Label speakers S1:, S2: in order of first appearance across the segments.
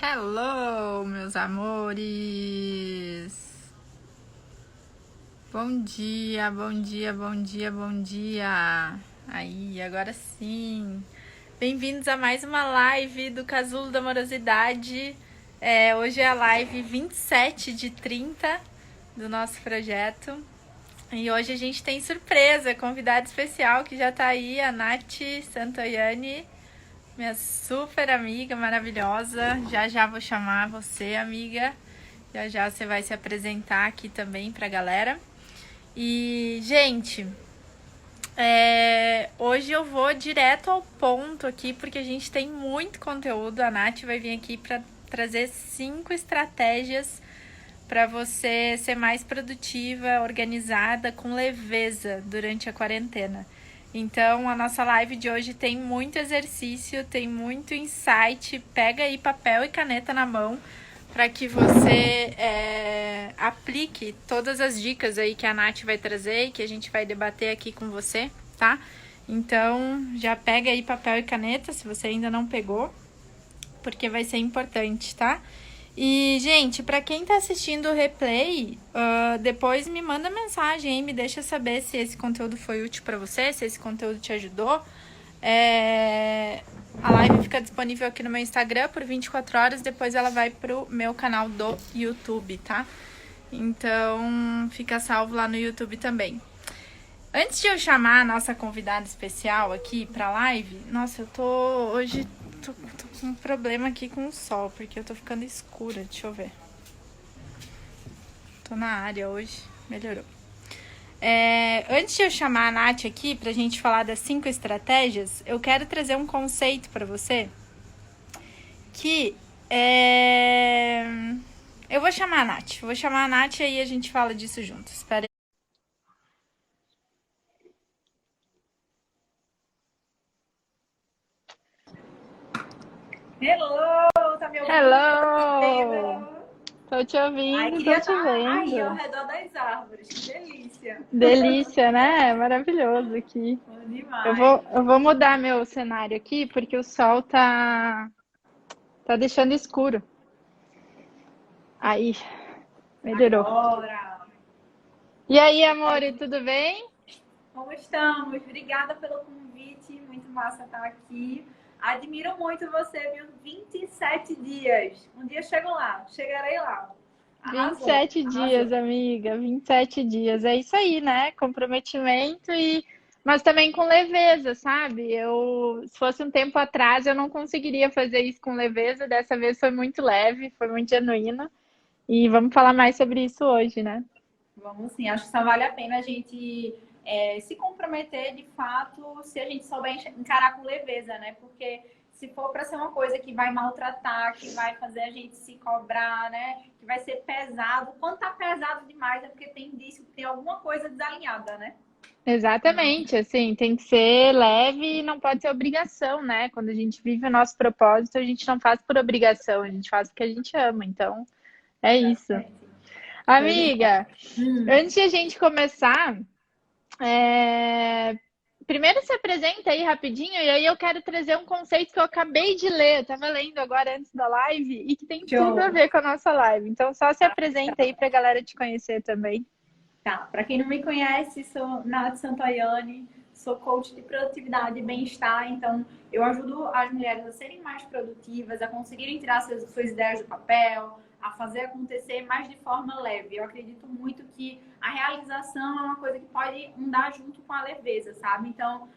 S1: Hello, meus amores! Bom dia, bom dia, bom dia, bom dia! Aí, agora sim! Bem-vindos a mais uma live do Casulo da Amorosidade. Hoje é a live 27/30 do nosso projeto. E hoje a gente tem surpresa, convidada especial que já tá aí, a Nath Santoianni, minha super amiga maravilhosa. Já vou chamar você, amiga. Já você vai se apresentar aqui também pra galera. E, gente, hoje eu vou direto ao ponto aqui, porque a gente tem muito conteúdo. A Nath vai vir aqui para trazer 5 estratégias para você ser mais produtiva, organizada, com leveza durante a quarentena. Então, a nossa live de hoje tem muito exercício, tem muito insight. Pega aí papel e caneta na mão para que você aplique todas as dicas aí que a Nath vai trazer e que a gente vai debater aqui com você, tá? Então, já pega aí papel e caneta, se você ainda não pegou, porque vai ser importante, tá? E, gente, para quem tá assistindo o replay, depois me manda mensagem aí, me deixa saber se esse conteúdo foi útil para você, se esse conteúdo te ajudou. A live fica disponível aqui no meu Instagram por 24 horas, depois ela vai pro meu canal do YouTube, tá? Então, fica salvo lá no YouTube também. Antes de eu chamar a nossa convidada especial aqui pra live, nossa, hoje tô com um problema aqui com o sol, porque eu tô ficando escura, deixa eu ver. Tô na área hoje, melhorou. Antes de eu chamar a Nath aqui pra gente falar das 5 estratégias, eu quero trazer um conceito pra você que eu vou chamar a Nath. Vou chamar a Nath e aí a gente fala disso juntos. Espera aí.
S2: Hello, tá me ouvindo?
S1: Hello! Tô te
S2: Ai,
S1: ouvindo, tô
S2: queria
S1: te
S2: estar aí ao
S1: vendo.
S2: redor das árvores, que delícia.
S1: Delícia, né? Maravilhoso aqui.
S2: Bom
S1: Eu
S2: demais.
S1: vou, eu vou mudar meu cenário aqui porque o sol tá deixando escuro. Aí, melhorou.
S2: Agora,
S1: E aí, amor, tudo bem?
S2: como estamos? Obrigada pelo convite, muito massa estar aqui. Admiro muito você, viu? 27 dias. Um dia chego lá, chegarei lá.
S1: Vinte e
S2: Arrasou,
S1: sete
S2: arrasou.
S1: dias, amiga, 27 dias. É isso aí, né? Comprometimento mas também com leveza, sabe? Se fosse um tempo atrás, eu não conseguiria fazer isso com leveza. Dessa vez foi muito leve, foi muito genuíno. E vamos falar mais sobre isso hoje, né?
S2: Vamos sim, acho que só vale a pena a gente se comprometer de fato se a gente souber encarar com leveza, né? Porque se for para ser uma coisa que vai maltratar, que vai fazer a gente se cobrar, né? Que vai ser pesado, quando tá pesado demais é porque tem indício que tem alguma coisa desalinhada, né?
S1: Exatamente, assim, tem que ser leve e não pode ser obrigação, né? Quando a gente vive o nosso propósito, a gente não faz por obrigação, a gente faz porque a gente ama. Então, é isso.
S2: Exatamente. Show de bola.
S1: Amiga, antes de a gente começar, primeiro se apresenta aí rapidinho, e aí eu quero trazer um conceito que eu acabei de ler, eu tava lendo agora antes da live, e que tem tudo a
S2: Show.
S1: ver com a nossa live. Então, só se apresenta aí pra galera te conhecer também.
S2: Tá, para quem não me conhece, sou Nath Santoianni, sou coach de produtividade e bem-estar, então eu ajudo as mulheres a serem mais produtivas, a conseguirem tirar suas ideias do papel, a fazer acontecer, mas de forma leve. Eu acredito muito que a realização é uma coisa que pode andar junto com a leveza, sabe? Então,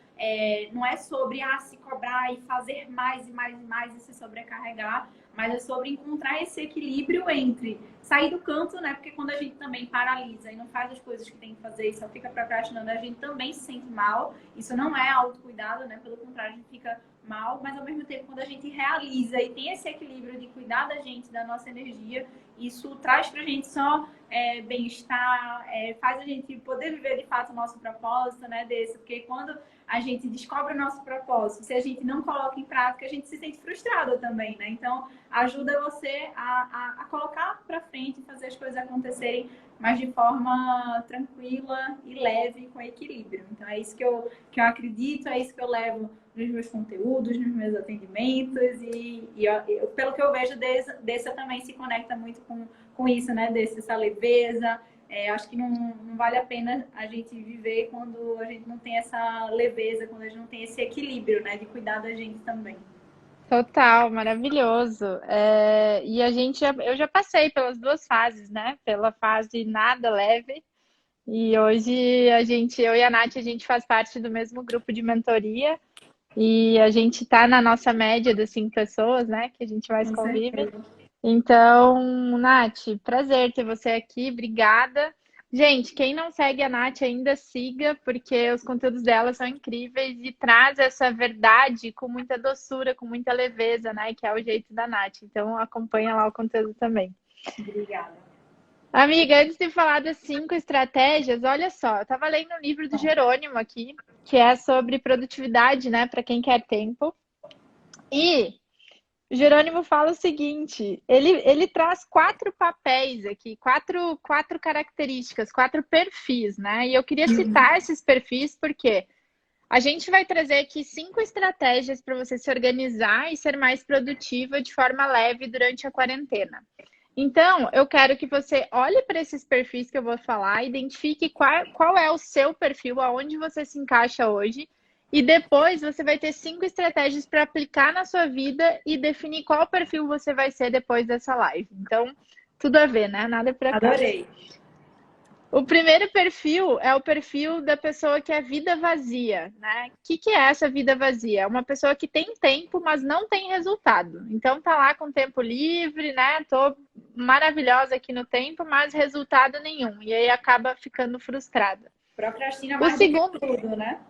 S2: não é sobre se cobrar e fazer mais e mais e mais e se sobrecarregar, mas é sobre encontrar esse equilíbrio entre sair do canto, né? Porque quando a gente também paralisa e não faz as coisas que tem que fazer e só fica procrastinando, a gente também se sente mal. Isso não é autocuidado, né? Pelo contrário, a gente fica mal, mas ao mesmo tempo, quando a gente realiza e tem esse equilíbrio de cuidar da gente, da nossa energia, isso traz pra gente só bem-estar, faz a gente poder viver de fato o nosso propósito, né? Porque quando a gente descobre o nosso propósito, se a gente não coloca em prática, a gente se sente frustrada também, né? Então, ajuda você a colocar para frente e fazer as coisas acontecerem, mas de forma tranquila e leve, com equilíbrio. Então, é isso que eu acredito, é isso que eu levo nos meus conteúdos, nos meus atendimentos pelo que eu vejo, Dessa também se conecta muito com isso, né? Essa leveza. Acho que não vale a pena a gente viver quando a gente não tem essa leveza, quando a gente não tem esse equilíbrio, né? De cuidar da gente também.
S1: Total, maravilhoso. Eu já passei pelas duas fases, né? Pela fase nada leve. E hoje eu e a Nath, a gente faz parte do mesmo grupo de mentoria. E a gente tá na nossa média das 5 pessoas, né? Que a gente mais
S2: Com
S1: convive.
S2: certeza.
S1: Então, Nath, prazer ter você aqui, obrigada. Gente, quem não segue a Nath ainda, siga, porque os conteúdos dela são incríveis e traz essa verdade com muita doçura, com muita leveza, né? Que é o jeito da Nath. Então, acompanha lá o conteúdo também.
S2: Obrigada.
S1: Amiga, antes de falar das 5 estratégias, olha só, eu tava lendo um livro do Jerônimo aqui, que é sobre produtividade, né, para quem quer tempo. E o Jerônimo fala o seguinte: ele traz 4 papéis aqui, quatro características, 4 perfis, né? E eu queria citar esses perfis porque a gente vai trazer aqui 5 estratégias para você se organizar e ser mais produtiva de forma leve durante a quarentena. Então, eu quero que você olhe para esses perfis que eu vou falar, identifique qual é o seu perfil, aonde você se encaixa hoje, e depois você vai ter 5 estratégias para aplicar na sua vida e definir qual perfil você vai ser depois dessa live. Então, tudo a ver, né? Nada por acaso.
S2: Adorei.
S1: O primeiro perfil é o perfil da pessoa que é vida vazia, né? O que é essa vida vazia? É uma pessoa que tem tempo, mas não tem resultado. Então tá lá com tempo livre, né? Tô maravilhosa aqui no tempo, mas resultado nenhum. E aí acaba ficando frustrada.
S2: Procrastina
S1: O
S2: mais
S1: segundo,
S2: do que tudo, né?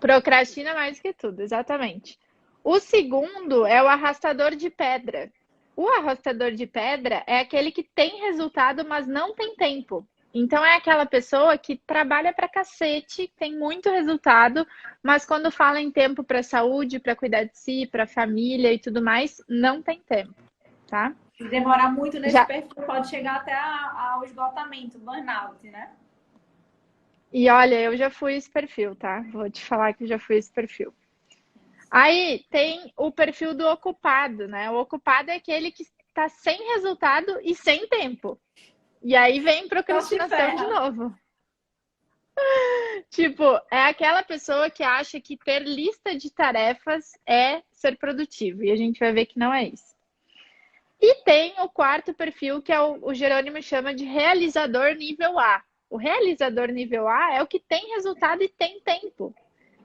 S1: procrastina mais que tudo, exatamente. O segundo é o arrastador de pedra. O arrastador de pedra é aquele que tem resultado, mas não tem tempo. Então é aquela pessoa que trabalha pra cacete, tem muito resultado, mas quando fala em tempo para saúde, para cuidar de si, para família e tudo mais, não tem tempo, tá?
S2: Se demorar muito nesse
S1: Já
S2: perfil, pode chegar até ao esgotamento, burnout, né?
S1: E olha, eu já fui esse perfil, tá? Vou te falar que eu já fui esse perfil. Aí tem o perfil do ocupado, né? O ocupado é aquele que está sem resultado e sem tempo. E aí vem procrastinação de novo. Tipo, é aquela pessoa que acha que ter lista de tarefas é ser produtivo. E a gente vai ver que não é isso. E tem o quarto perfil, que é o Jerônimo chama de realizador nível A. O realizador nível A é o que tem resultado e tem tempo.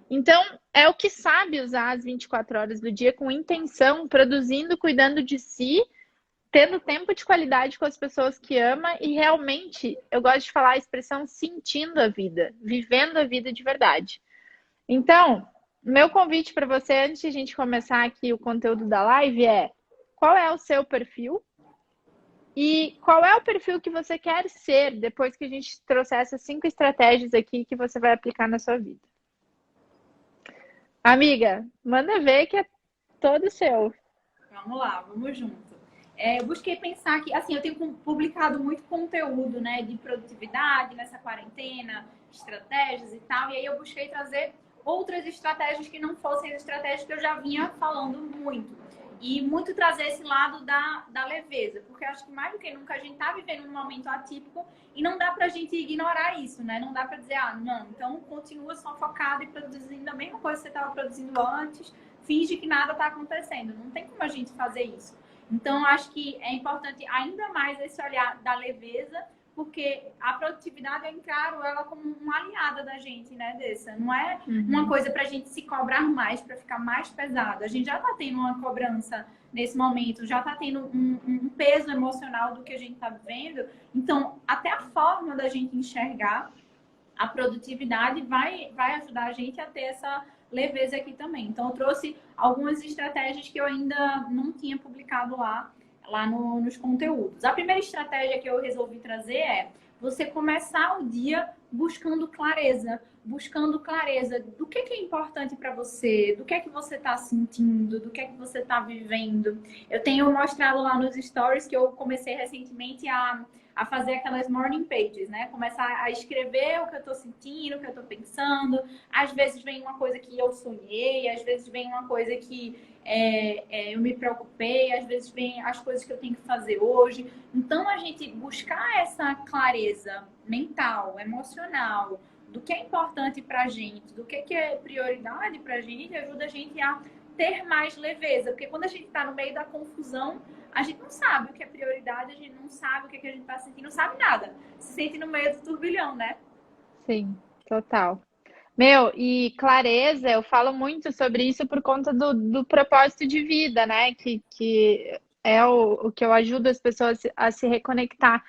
S1: Então, é o que sabe usar as 24 horas do dia com intenção, produzindo, cuidando de si, tendo tempo de qualidade com as pessoas que ama e realmente, eu gosto de falar a expressão sentindo a vida, vivendo a vida de verdade. Então, meu convite para você, antes de a gente começar aqui o conteúdo da live, é: qual é o seu perfil? E qual é o perfil que você quer ser depois que a gente trouxer essas 5 estratégias aqui que você vai aplicar na sua vida? Amiga, manda ver que é todo seu.
S2: Vamos lá, vamos junto. Eu busquei pensar que, assim, eu tenho publicado muito conteúdo, né, de produtividade nessa quarentena, estratégias e tal, e aí eu busquei trazer outras estratégias que não fossem as estratégias que eu já vinha falando muito. E muito trazer esse lado da leveza, porque eu acho que mais do que nunca a gente tá vivendo um momento atípico e não dá pra gente ignorar isso, né? Não dá pra dizer, não, então continua só focado e produzindo a mesma coisa que você estava produzindo antes, finge que nada tá acontecendo. Não tem como a gente fazer isso. Então, acho que é importante ainda mais esse olhar da leveza, porque a produtividade eu encaro ela como uma aliada da gente, né, Dessa? Não é uma coisa pra gente se cobrar mais, pra ficar mais pesado. A gente já tá tendo uma cobrança nesse momento, já tá tendo um peso emocional do que a gente tá vivendo. Então, até a forma da gente enxergar a produtividade vai ajudar a gente a ter essa leveza aqui também. Então, eu trouxe algumas estratégias que eu ainda não tinha publicado lá nos conteúdos. A primeira estratégia que eu resolvi trazer é você começar o dia buscando clareza do que é importante para você, do que é que você está sentindo, do que é que você está vivendo. Eu tenho mostrado lá nos stories que eu comecei recentemente a fazer aquelas morning pages, né? Começar a escrever o que eu tô sentindo, o que eu tô pensando. Às vezes vem uma coisa que eu sonhei, às vezes vem uma coisa que eu me preocupei, às vezes vem as coisas que eu tenho que fazer hoje. Então, a gente buscar essa clareza mental, emocional, do que é importante pra gente, do que é prioridade pra gente, ajuda a gente a ter mais leveza. Porque quando a gente tá no meio da confusão, a gente não sabe o que é prioridade, a gente não sabe o que a gente tá sentindo, não sabe nada. Se sente no meio do turbilhão, né?
S1: Sim, total. Meu, e clareza, eu falo muito sobre isso por conta do propósito de vida, né? Que é o que eu ajudo as pessoas a se reconectar.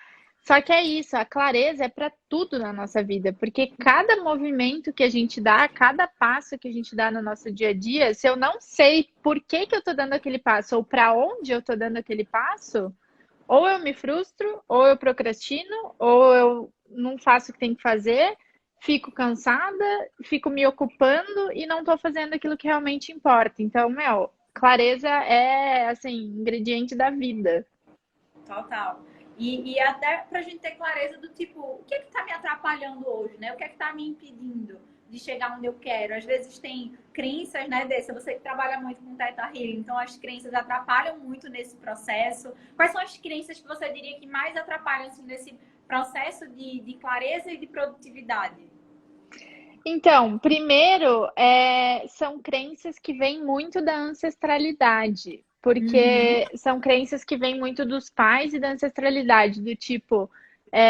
S1: Só que é isso, a clareza é para tudo na nossa vida, porque cada movimento que a gente dá, cada passo que a gente dá no nosso dia a dia, se eu não sei por que que eu tô dando aquele passo ou para onde eu tô dando aquele passo, ou eu me frustro, ou eu procrastino, ou eu não faço o que tem que fazer, fico cansada, fico me ocupando e não estou fazendo aquilo que realmente importa. Então, meu, clareza é, assim, ingrediente da vida.
S2: Total. E até pra gente ter clareza do tipo, o que é que tá me atrapalhando hoje, né? O que é que tá me impedindo de chegar onde eu quero? Às vezes tem crenças, né, Dessa? Você que trabalha muito com Theta Healing, então as crenças atrapalham muito nesse processo. Quais são as crenças que você diria que mais atrapalham, assim, nesse processo de clareza e de produtividade?
S1: Então, primeiro, são crenças que vêm muito da ancestralidade,
S2: Uhum,
S1: porque são crenças que vêm muito dos pais e da ancestralidade, do tipo,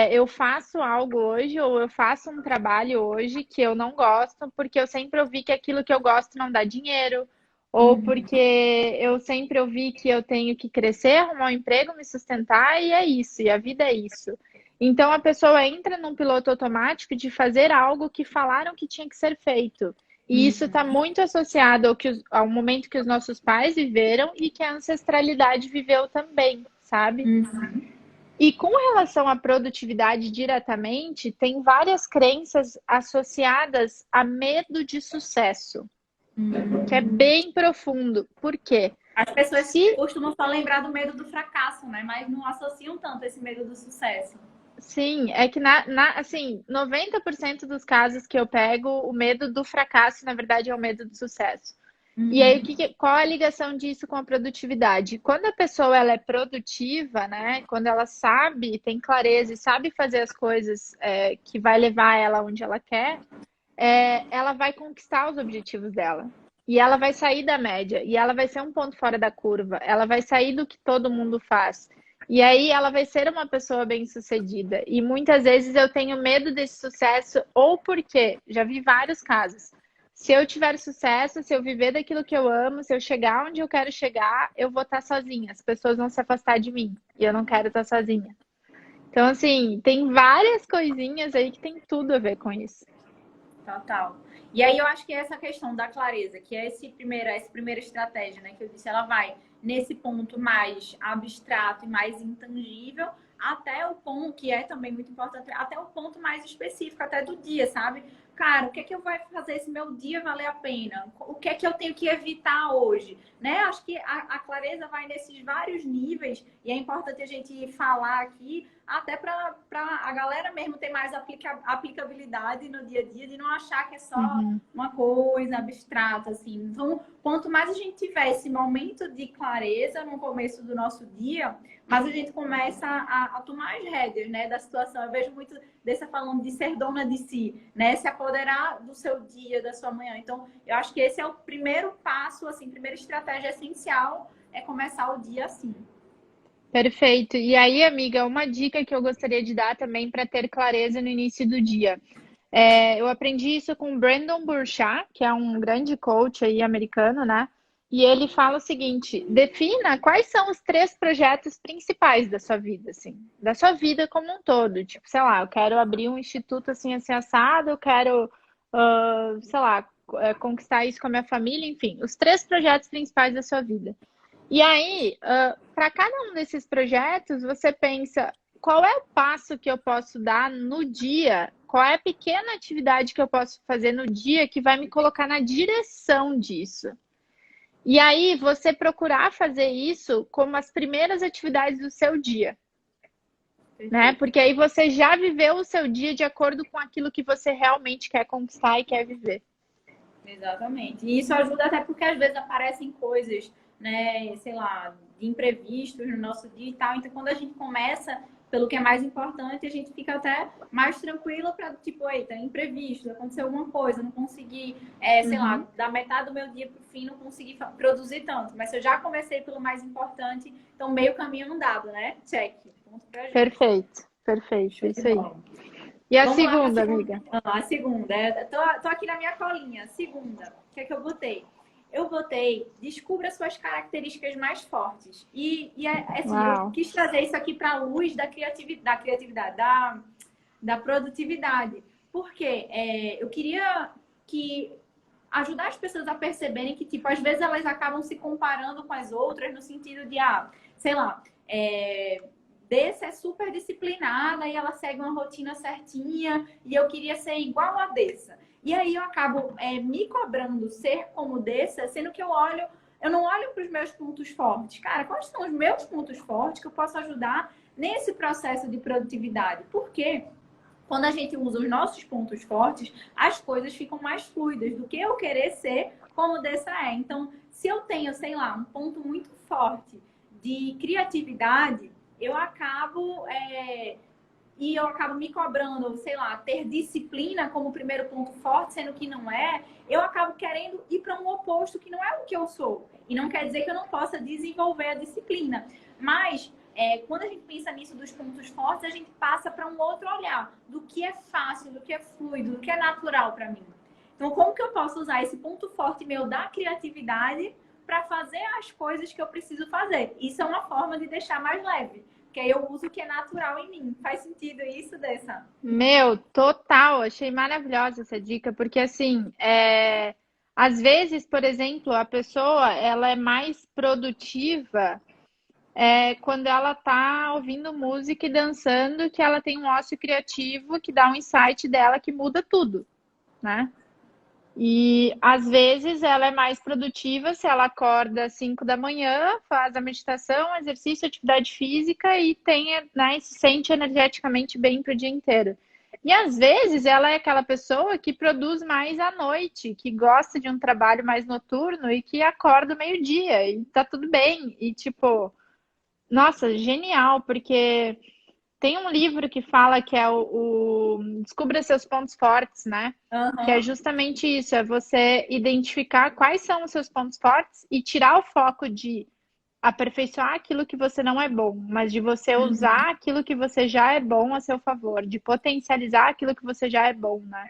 S1: eu faço algo hoje ou eu faço um trabalho hoje que eu não gosto, porque eu sempre ouvi que aquilo que eu gosto não dá dinheiro, ou
S2: uhum,
S1: porque eu sempre ouvi que eu tenho que crescer, arrumar um emprego, me sustentar, e é isso, e a vida é isso. Então a pessoa entra num piloto automático de fazer algo que falaram que tinha que ser feito. E isso está
S2: uhum,
S1: muito associado ao momento que os nossos pais viveram e que a ancestralidade viveu também, sabe?
S2: uhum,
S1: E com relação à produtividade diretamente, tem várias crenças associadas a medo de sucesso, que é
S2: uhum.
S1: bem profundo. Por quê?
S2: As pessoas
S1: Se
S2: costumam só lembrar do medo do fracasso, né? Mas não associam tanto esse medo do sucesso.
S1: Sim, é que assim, 90% dos casos que eu pego, o medo do fracasso, na verdade, é o medo do sucesso. E aí,
S2: Uhum,
S1: qual a ligação disso com a produtividade? Quando a pessoa ela é produtiva, né? Quando ela sabe, tem clareza e sabe fazer as coisas que vai levar ela onde ela quer, ela vai conquistar os objetivos dela. E ela vai sair da média, e ela vai ser um ponto fora da curva, ela vai sair do que todo mundo faz. E aí ela vai ser uma pessoa bem-sucedida. E muitas vezes eu tenho medo desse sucesso, ou porque já vi vários casos. Se eu tiver sucesso, se eu viver daquilo que eu amo, se eu chegar onde eu quero chegar, eu vou estar sozinha. As pessoas vão se afastar de mim. E eu não quero estar sozinha. Então, assim, tem várias coisinhas aí que tem tudo a ver com isso.
S2: total. E aí eu acho que essa questão da clareza, que é essa primeira estratégia, né, que eu disse, ela vai nesse ponto mais abstrato e mais intangível, até o ponto, que é também muito importante, até o ponto mais específico, até do dia, sabe? Cara, o que é que eu vou fazer esse meu dia valer a pena? O que é que eu tenho que evitar hoje? Né? Acho que a clareza vai nesses vários níveis e é importante a gente falar aqui até para a galera mesmo ter mais aplicabilidade no dia a dia, de não achar que é só
S1: Uhum.
S2: uma coisa abstrata, assim. Então, quanto mais a gente tiver esse momento de clareza no começo do nosso dia, mais a gente começa a tomar as rédeas, né, da situação. Eu vejo muito dessa falando de ser dona de si, né, se apoderar do seu dia, da sua manhã. Então, eu acho que esse é o primeiro passo, assim, primeira estratégia essencial é começar o dia assim.
S1: Perfeito. E aí, amiga, uma dica que eu gostaria de dar também para ter clareza no início do dia. Eu aprendi isso com o Brandon Burchard, que é um grande coach aí americano, né? E ele fala o seguinte: defina quais são os três projetos principais da sua vida, assim, da sua vida como um todo. Tipo, sei lá, eu quero abrir um instituto assim assado, eu quero, sei lá, conquistar isso com a minha família, enfim, os três projetos principais da sua vida. E aí, para cada um desses projetos, você pensa qual é o passo que eu posso dar no dia? Qual é a pequena atividade que eu posso fazer no dia que vai me colocar na direção disso? E aí, você procurar fazer isso como as primeiras atividades do seu dia, né? Porque aí você já viveu o seu dia de acordo com aquilo que você realmente quer conquistar e quer viver.
S2: Exatamente. E isso ajuda até porque às vezes aparecem coisas, né, sei lá, de imprevistos no nosso dia e tal. Então, quando a gente começa pelo que é mais importante, a gente fica até mais tranquilo para, tipo, eita, imprevisto, aconteceu alguma coisa, não consegui, sei lá, da metade do meu dia pro fim, não consegui produzir tanto. Mas se eu já comecei pelo mais importante, então meio caminho andado, né? Check. Ponto pra gente.
S1: Perfeito, perfeito,
S2: Show
S1: isso
S2: de
S1: aí.
S2: bola.
S1: E a
S2: Vamos lá pra
S1: segunda, amiga?
S2: A segunda. Tô aqui na minha colinha. Segunda. O que é que eu botei? Eu botei, descubra suas características mais fortes. Assim, eu quis trazer isso aqui para a luz da criatividade, da produtividade. Porque eu queria que ajudar as pessoas a perceberem que, tipo, às vezes elas acabam se comparando com as outras no sentido de, sei lá, Dessa é super disciplinada e ela segue uma rotina certinha e eu queria ser igual a Dessa. E aí eu acabo me cobrando ser como Dessa, sendo que eu não olho para os meus pontos fortes. Cara, quais são os meus pontos fortes que eu posso ajudar nesse processo de produtividade? Porque quando a gente usa os nossos pontos fortes, as coisas ficam mais fluidas do que eu querer ser como Dessa é. Então, se eu tenho, sei lá, um ponto muito forte de criatividade, eu acabo me cobrando, sei lá, ter disciplina como primeiro ponto forte, sendo que não é, eu acabo querendo ir para um oposto que não é o que eu sou. E não quer dizer que eu não possa desenvolver a disciplina. Mas, quando a gente pensa nisso dos pontos fortes, a gente passa para um outro olhar do que é fácil, do que é fluido, do que é natural para mim. Então, como que eu posso usar esse ponto forte meu da criatividade para fazer as coisas que eu preciso fazer? Isso é uma forma de deixar mais leve. Que aí eu uso o que é natural em mim. Faz sentido isso, Dessa?
S1: Meu, total, achei maravilhosa essa dica, porque assim, às vezes, por exemplo, a pessoa ela é mais produtiva quando ela tá ouvindo música e dançando, que ela tem um ócio criativo que dá um insight dela que muda tudo, né? E às vezes ela é mais produtiva se ela acorda às 5 da manhã, faz a meditação, exercício, atividade física e né, se sente energeticamente bem para o dia inteiro. E às vezes ela é aquela pessoa que produz mais à noite, que gosta de um trabalho mais noturno e que acorda meio-dia e tá tudo bem. E tipo, nossa, genial, porque tem um livro que fala que é o Descubra Seus Pontos Fortes, né? Que é justamente isso, é você identificar quais são os seus pontos fortes e tirar o foco de aperfeiçoar aquilo que você não é bom, mas de você usar aquilo que você já é bom a seu favor, de potencializar aquilo que você já é bom, né?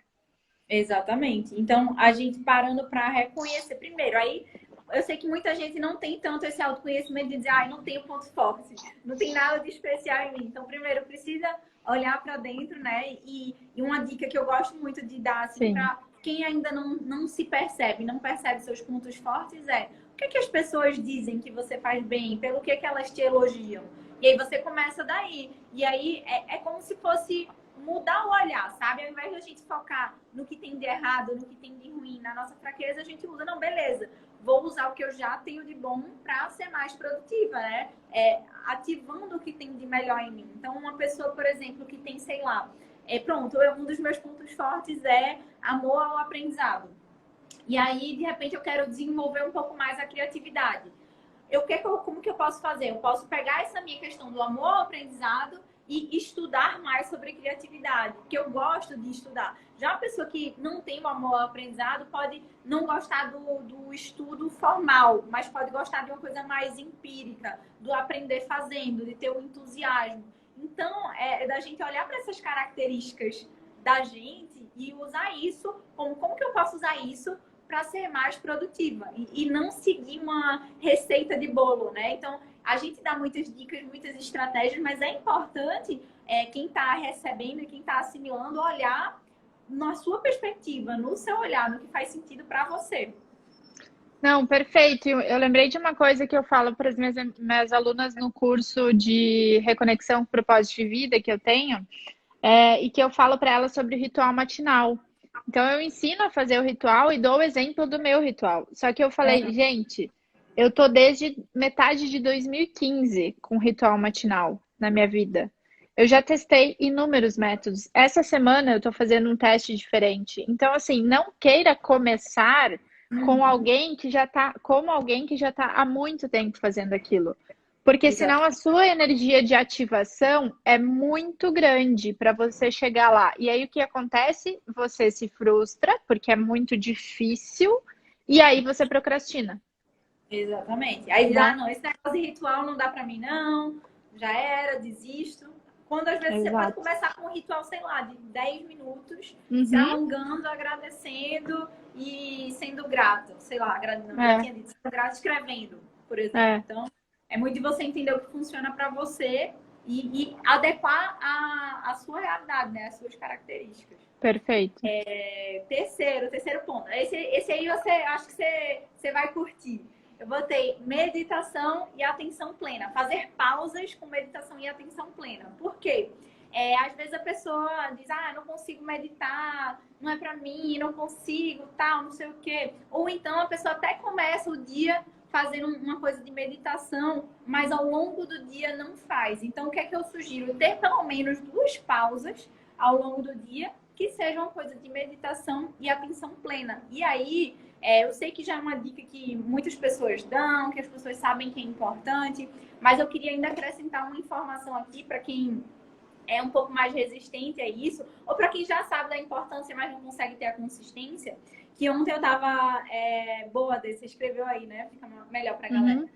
S2: Exatamente. Então, a gente parando para reconhecer primeiro. Aí, eu sei que muita gente não tem tanto esse autoconhecimento de dizer, não tenho ponto forte, não tem nada de especial em mim. Então, primeiro, precisa olhar para dentro, né? E uma dica que eu gosto muito de dar, assim, para quem ainda não se percebe, não percebe seus pontos fortes, o que as pessoas dizem que você faz bem, pelo que elas te elogiam. E aí você começa daí. E aí é como se fosse mudar o olhar, sabe? Ao invés de a gente focar no que tem de errado, no que tem de ruim, na nossa fraqueza, a gente usa, não, beleza, vou usar o que eu já tenho de bom para ser mais produtiva, né? Ativando o que tem de melhor em mim. Então, uma pessoa, por exemplo, que tem, sei lá, pronto, um dos meus pontos fortes é amor ao aprendizado. E aí, de repente, eu quero desenvolver um pouco mais a criatividade. Como que eu posso fazer? Eu posso pegar essa minha questão do amor ao aprendizado e estudar mais sobre criatividade, porque eu gosto de estudar. Já uma pessoa que não tem o amor ao aprendizado pode não gostar do estudo formal, mas pode gostar de uma coisa mais empírica, do aprender fazendo, de ter o entusiasmo. Então, é da gente olhar para essas características da gente e usar isso como que eu posso usar isso para ser mais produtiva e não seguir uma receita de bolo, né? Então, a gente dá muitas dicas, muitas estratégias, mas é importante quem está recebendo e quem está assimilando olhar na sua perspectiva, no seu olhar, no que faz sentido para você.
S1: Não, perfeito. Eu lembrei de uma coisa que eu falo para as minhas alunas no curso de reconexão com propósito de vida que eu tenho, e que eu falo para elas sobre o ritual matinal. Então, eu ensino a fazer o ritual e dou o exemplo do meu ritual. Só que eu falei, gente, eu tô desde metade de 2015 com ritual matinal na minha vida. Eu já testei inúmeros métodos. Essa semana eu tô fazendo um teste diferente. Então, assim, não queira começar com
S2: Uhum.
S1: alguém que já tá, como alguém que já tá há muito tempo fazendo aquilo. Porque
S2: Exato.
S1: senão a sua energia de ativação é muito grande para você chegar lá. E aí o que acontece? Você se frustra, porque é muito difícil, e aí você procrastina,
S2: Exatamente. Aí diz, ah,
S1: né?
S2: não, esse negócio de ritual não dá pra mim, não. Já era, desisto. Quando às vezes você pode
S1: Exato.
S2: começar com um ritual, sei lá, de 10 minutos, se
S1: Uhum,
S2: alongando, agradecendo e sendo grato. Sei lá, não, já
S1: é,
S2: tinha dito, sendo grato escrevendo, por exemplo.
S1: é,
S2: Então, é muito de você entender o que funciona para você e adequar a sua realidade, né? As suas características.
S1: perfeito.
S2: Terceiro ponto. Esse aí você acho que você vai curtir. Eu botei meditação e atenção plena. Fazer pausas com meditação e atenção plena. Por quê? Às vezes a pessoa diz, ah, não consigo meditar, não é pra mim, não consigo, tal, não sei o quê. Ou então a pessoa até começa o dia fazendo uma coisa de meditação, mas ao longo do dia não faz. Então, o que é que eu sugiro? Ter pelo menos 2 pausas ao longo do dia que seja uma coisa de meditação e atenção plena. E aí, eu sei que já é uma dica que muitas pessoas dão, que as pessoas sabem que é importante, mas eu queria ainda acrescentar uma informação aqui para quem é um pouco mais resistente a isso, ou para quem já sabe da importância, mas não consegue ter a consistência, que ontem eu estava boa desse, você escreveu aí, né? Fica melhor para a galera.
S1: Uhum.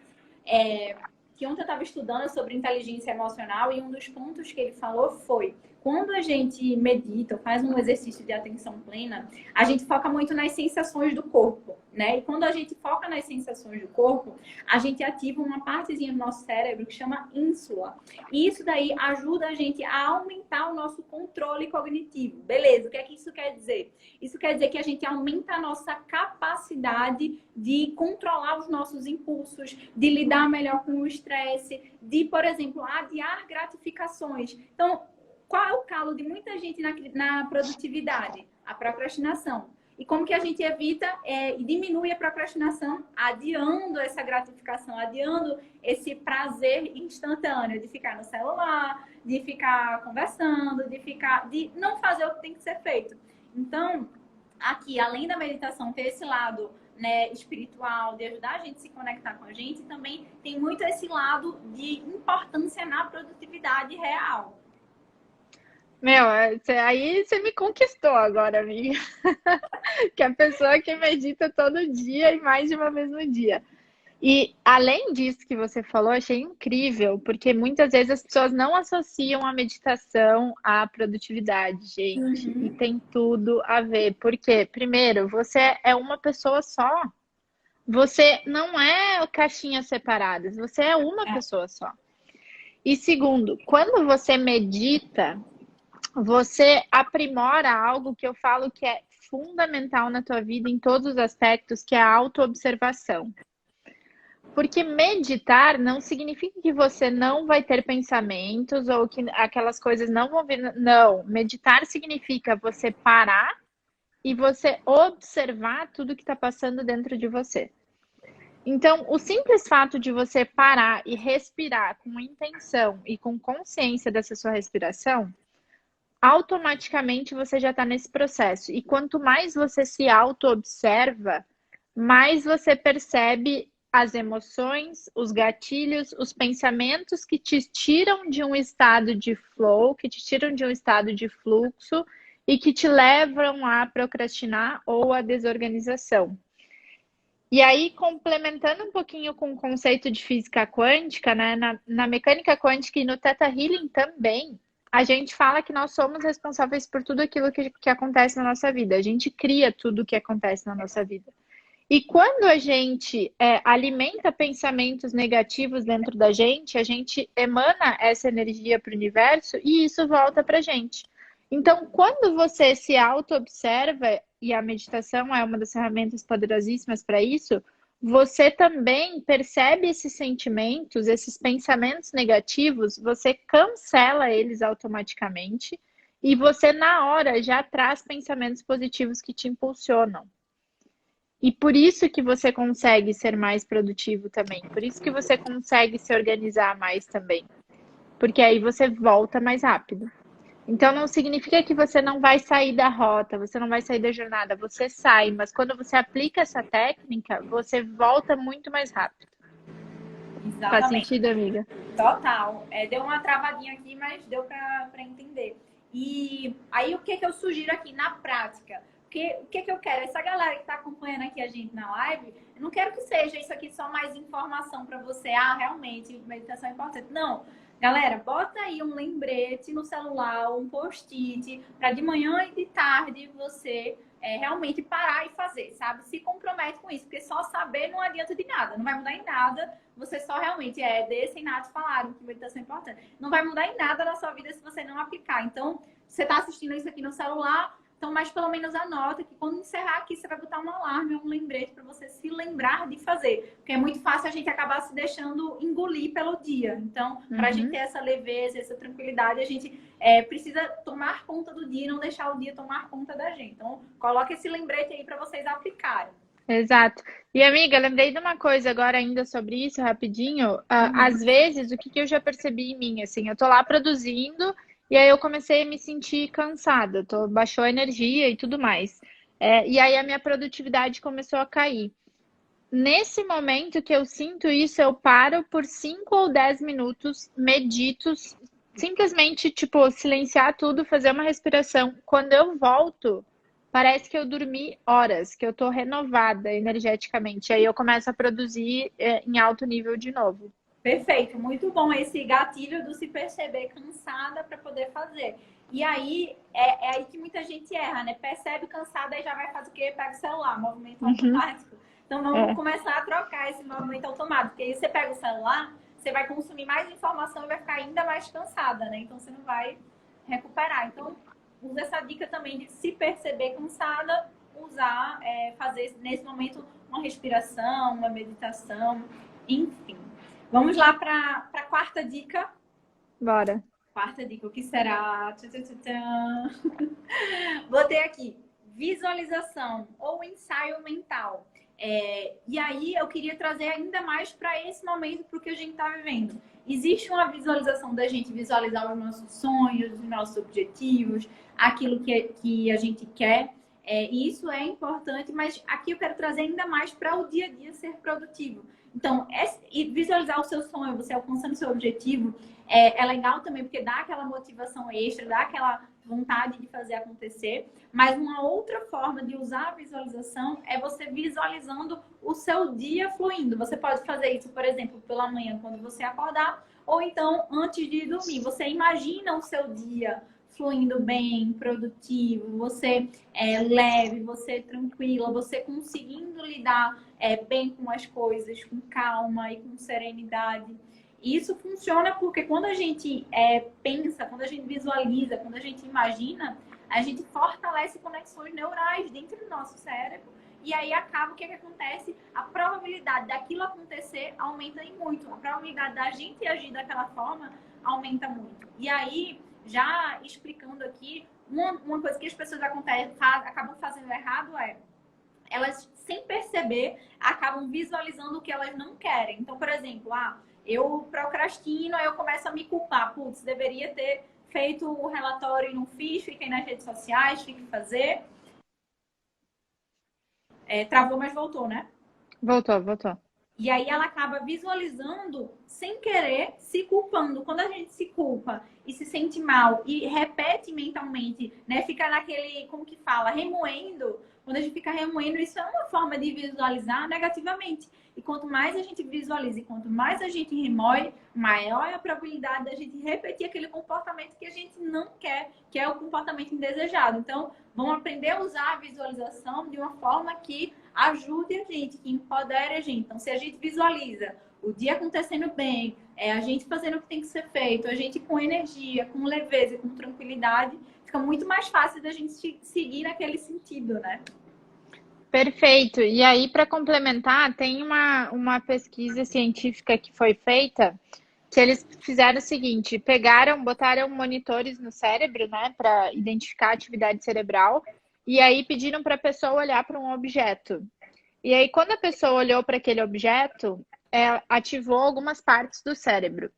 S2: Que ontem eu estava estudando sobre inteligência emocional e um dos pontos que ele falou foi: quando a gente medita, faz um exercício de atenção plena, a gente foca muito nas sensações do corpo, né? E quando a gente foca nas sensações do corpo, a gente ativa uma partezinha do nosso cérebro que chama ínsula. E isso daí ajuda a gente a aumentar o nosso controle cognitivo. Beleza, o que é que isso quer dizer? Isso quer dizer que a gente aumenta a nossa capacidade de controlar os nossos impulsos, de lidar melhor com o estresse, de, por exemplo, adiar gratificações. Então, qual é o calo de muita gente na produtividade? A procrastinação. E como que a gente evita e diminui a procrastinação? Adiando essa gratificação, adiando esse prazer instantâneo de ficar no celular, de ficar conversando, de não fazer o que tem que ser feito. Então, aqui, além da meditação ter esse lado, né, espiritual, de ajudar a gente a se conectar com a gente, também tem muito esse lado de importância na produtividade real.
S1: Meu, aí você me conquistou agora, amiga. Que é a pessoa que medita todo dia e mais de uma vez no dia. E além disso que você falou, achei incrível, porque muitas vezes as pessoas não associam a meditação à produtividade, gente. E
S2: Uhum.
S1: tem tudo a ver. Porque, primeiro, você é uma pessoa só. Você não é caixinhas separadas, você é uma pessoa só. E segundo, quando você medita, você aprimora algo que eu falo que é fundamental na tua vida em todos os aspectos, que é a autoobservação. Porque meditar não significa que você não vai ter pensamentos ou que aquelas coisas não vão vir. Não. Meditar significa você parar e você observar tudo que está passando dentro de você. Então, o simples fato de você parar e respirar com intenção e com consciência dessa sua respiração, automaticamente você já está nesse processo. E quanto mais você se auto-observa, mais você percebe as emoções, os gatilhos, os pensamentos que te tiram de um estado de flow, que te tiram de um estado de fluxo e que te levam a procrastinar ou a desorganização. E aí, complementando um pouquinho com o conceito de física quântica, né? Na mecânica quântica e no Theta Healing também, a gente fala que nós somos responsáveis por tudo aquilo que acontece na nossa vida. A gente cria tudo o que acontece na nossa vida. E quando a gente alimenta pensamentos negativos dentro da gente, a gente emana essa energia para o universo e isso volta para a gente. Então, quando você se auto-observa, e a meditação é uma das ferramentas poderosíssimas para isso, você também percebe esses sentimentos, esses pensamentos negativos, você cancela eles automaticamente e você, na hora, já traz pensamentos positivos que te impulsionam. E por isso que você consegue ser mais produtivo também, por isso que você consegue se organizar mais também, porque aí você volta mais rápido. Então não significa que você não vai sair da rota, você não vai sair da jornada, você sai, mas quando você aplica essa técnica, você volta muito mais rápido. Faz
S2: Exatamente.
S1: sentido, amiga?
S2: Total. Deu uma travadinha aqui, mas deu para entender. E aí, o que eu sugiro aqui na prática? Porque, o que eu quero? Essa galera que está acompanhando aqui a gente na live, eu não quero que seja isso aqui só mais informação para você. Ah, realmente, meditação é importante. Não. Galera, bota aí um lembrete no celular, um post-it, para de manhã e de tarde você realmente parar e fazer, sabe? Se compromete com isso, porque só saber não adianta de nada, não vai mudar em nada. Você só realmente Desse e Nath falaram que meditação é importante. Não vai mudar em nada na sua vida se você não aplicar. Então, você está assistindo isso aqui no celular, então, mas pelo menos anota que quando encerrar aqui, você vai botar um alarme, um lembrete para você se lembrar de fazer. Porque é muito fácil a gente acabar se deixando engolir pelo dia. Então, para a gente ter essa leveza, essa tranquilidade, a gente precisa tomar conta do dia e não deixar o dia tomar conta da gente. Então, coloque esse lembrete aí para vocês aplicarem.
S1: Exato. E amiga, lembrei de uma coisa agora ainda sobre isso, rapidinho. Às vezes, o que que eu já percebi em mim, assim, eu tô lá produzindo e aí eu comecei a me sentir cansada, baixou a energia e tudo mais. E aí a minha produtividade começou a cair. Nesse momento que eu sinto isso, eu paro por 5 ou 10 minutos, medito, simplesmente, tipo, silenciar tudo, fazer uma respiração. Quando eu volto, parece que eu dormi horas, que eu tô renovada energeticamente. Aí eu começo a produzir em alto nível de novo.
S2: Perfeito, muito bom esse gatilho do se perceber cansada para poder fazer. E aí, é aí que muita gente erra, né? Percebe cansada e já vai fazer o quê? Pega o celular, movimento automático. Então, vamos começar a trocar esse movimento automático. Porque aí você pega o celular, você vai consumir mais informação e vai ficar ainda mais cansada, né? Então, você não vai recuperar. Então, usa essa dica também de se perceber cansada, fazer nesse momento uma respiração, uma meditação, enfim. Vamos lá para a quarta dica.
S1: Bora.
S2: Quarta dica, o que será? Botei aqui, visualização ou ensaio mental. E aí eu queria trazer ainda mais para esse momento, para o que a gente está vivendo. Existe uma visualização da gente visualizar os nossos sonhos, os nossos objetivos, aquilo que a gente quer. E isso é importante, mas aqui eu quero trazer ainda mais para o dia a dia ser produtivo. Então, visualizar o seu sonho, você alcançando o seu objetivo, é legal também, porque dá aquela motivação extra, dá aquela vontade de fazer acontecer. Mas uma outra forma de usar a visualização é você visualizando o seu dia fluindo. Você pode fazer isso, por exemplo, pela manhã, quando você acordar, ou então antes de dormir. Você imagina o seu dia fluindo bem, produtivo, você leve, você tranquila, você conseguindo lidar bem com as coisas, com calma e com serenidade. E isso funciona porque quando a gente pensa, quando a gente visualiza, quando a gente imagina, a gente fortalece conexões neurais dentro do nosso cérebro. E aí acaba o que acontece? A probabilidade daquilo acontecer aumenta em muito. A probabilidade da gente agir daquela forma aumenta muito. E aí, já explicando aqui, uma coisa que as pessoas acabam fazendo errado elas, sem perceber, acabam visualizando o que elas não querem. Então, por exemplo, eu procrastino, aí eu começo a me culpar. Putz, deveria ter feito o relatório e não fiz, fiquei nas redes sociais, fiquei fazer. Travou, mas voltou, né?
S1: Voltou.
S2: E aí ela acaba visualizando, sem querer, se culpando. Quando a gente se culpa e se sente mal e repete mentalmente, né? Fica naquele, como que fala, remoendo. Quando a gente fica remoendo, isso é uma forma de visualizar negativamente. E quanto mais a gente visualiza e quanto mais a gente remoe, maior é a probabilidade da gente repetir aquele comportamento que a gente não quer, que é o comportamento indesejado. Então, vamos aprender a usar a visualização de uma forma que ajude a gente, que empodere a gente. Então, se a gente visualiza o dia acontecendo bem, a gente fazendo o que tem que ser feito, a gente com energia, com leveza, com tranquilidade, fica muito mais fácil da gente seguir naquele sentido, né?
S1: Perfeito. E aí, para complementar, tem uma pesquisa científica que foi feita que eles fizeram o seguinte: pegaram, botaram monitores no cérebro, né, para identificar a atividade cerebral, e aí pediram para a pessoa olhar para um objeto. E aí, quando a pessoa olhou para aquele objeto, ativou algumas partes do cérebro.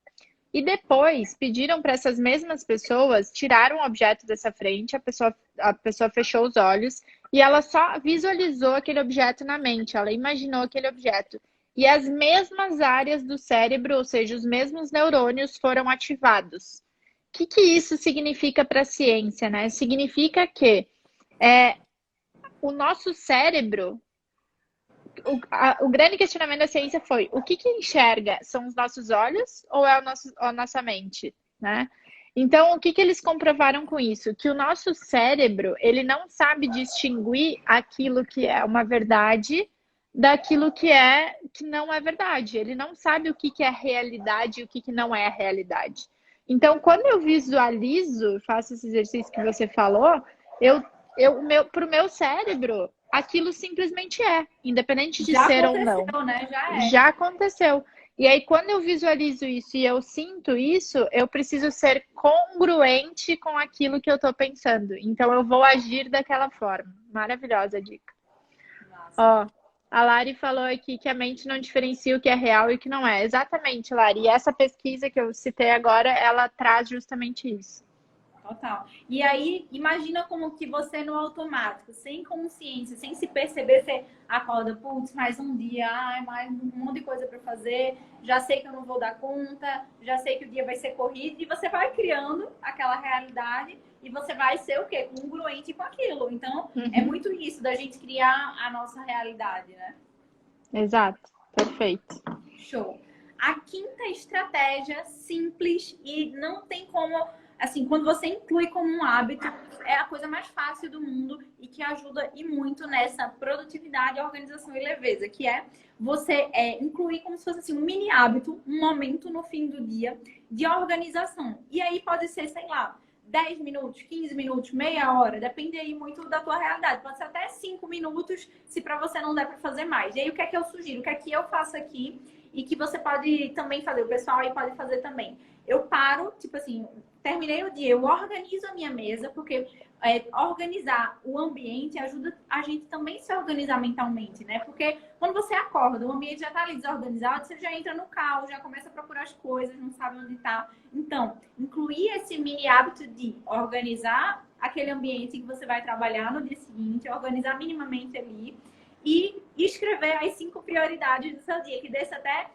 S1: E depois pediram para essas mesmas pessoas tirar um objeto dessa frente, a pessoa fechou os olhos e ela só visualizou aquele objeto na mente, ela imaginou aquele objeto. E as mesmas áreas do cérebro, ou seja, os mesmos neurônios foram ativados. O que que isso significa para a ciência, né? Significa que é, o nosso cérebro, o grande questionamento da ciência foi: o que que enxerga? São os nossos olhos ou é a nossa mente, né? Então, o que que eles comprovaram com isso? Que o nosso cérebro, ele não sabe distinguir aquilo que é uma verdade daquilo que não é verdade. Ele não sabe o que que é realidade e o que que não é realidade. Então, quando eu visualizo, faço esse exercício que você falou, eu, para o meu cérebro, aquilo simplesmente é, independente de
S2: Já
S1: ser ou não.
S2: aconteceu, né? Já é.
S1: Já aconteceu. E aí, quando eu visualizo isso e eu sinto isso, eu preciso ser congruente com aquilo que eu tô pensando. Então, eu vou agir daquela forma. Maravilhosa a dica.
S2: Massa.
S1: Ó, a Lari falou aqui que a mente não diferencia o que é real e o que não é. Exatamente, Lari. E essa pesquisa que eu citei agora, ela traz justamente isso.
S2: Total. E aí, imagina como que você no automático, sem consciência, sem se perceber, você acorda, putz, mais um dia, ai, mais um monte de coisa para fazer, já sei que eu não vou dar conta, já sei que o dia vai ser corrido, e você vai criando aquela realidade e você vai ser o quê? Congruente com aquilo. Então, é
S1: Uhum.
S2: muito isso da gente criar a nossa realidade, né?
S1: Exato. Perfeito.
S2: Show. A quinta estratégia, simples e não tem como, assim, quando você inclui como um hábito, é a coisa mais fácil do mundo e que ajuda e muito nessa produtividade, organização e leveza, que é você incluir como se fosse assim, um mini hábito, um momento no fim do dia de organização. E aí pode ser, sei lá, 10 minutos, 15 minutos, meia hora, depende aí muito da tua realidade. Pode ser até 5 minutos, se para você não der para fazer mais. E aí o que é que eu sugiro? O que é que eu faço aqui e que você pode também fazer, o pessoal aí pode fazer também. Eu paro, tipo assim, terminei o dia, eu organizo a minha mesa, porque organizar o ambiente ajuda a gente também a se organizar mentalmente, né? Porque quando você acorda, o ambiente já tá ali desorganizado, você já entra no caos, já começa a procurar as coisas, não sabe onde tá. Então, incluir esse mini hábito de organizar aquele ambiente que você vai trabalhar no dia seguinte, organizar minimamente ali e escrever as 5 prioridades do seu dia, que desse até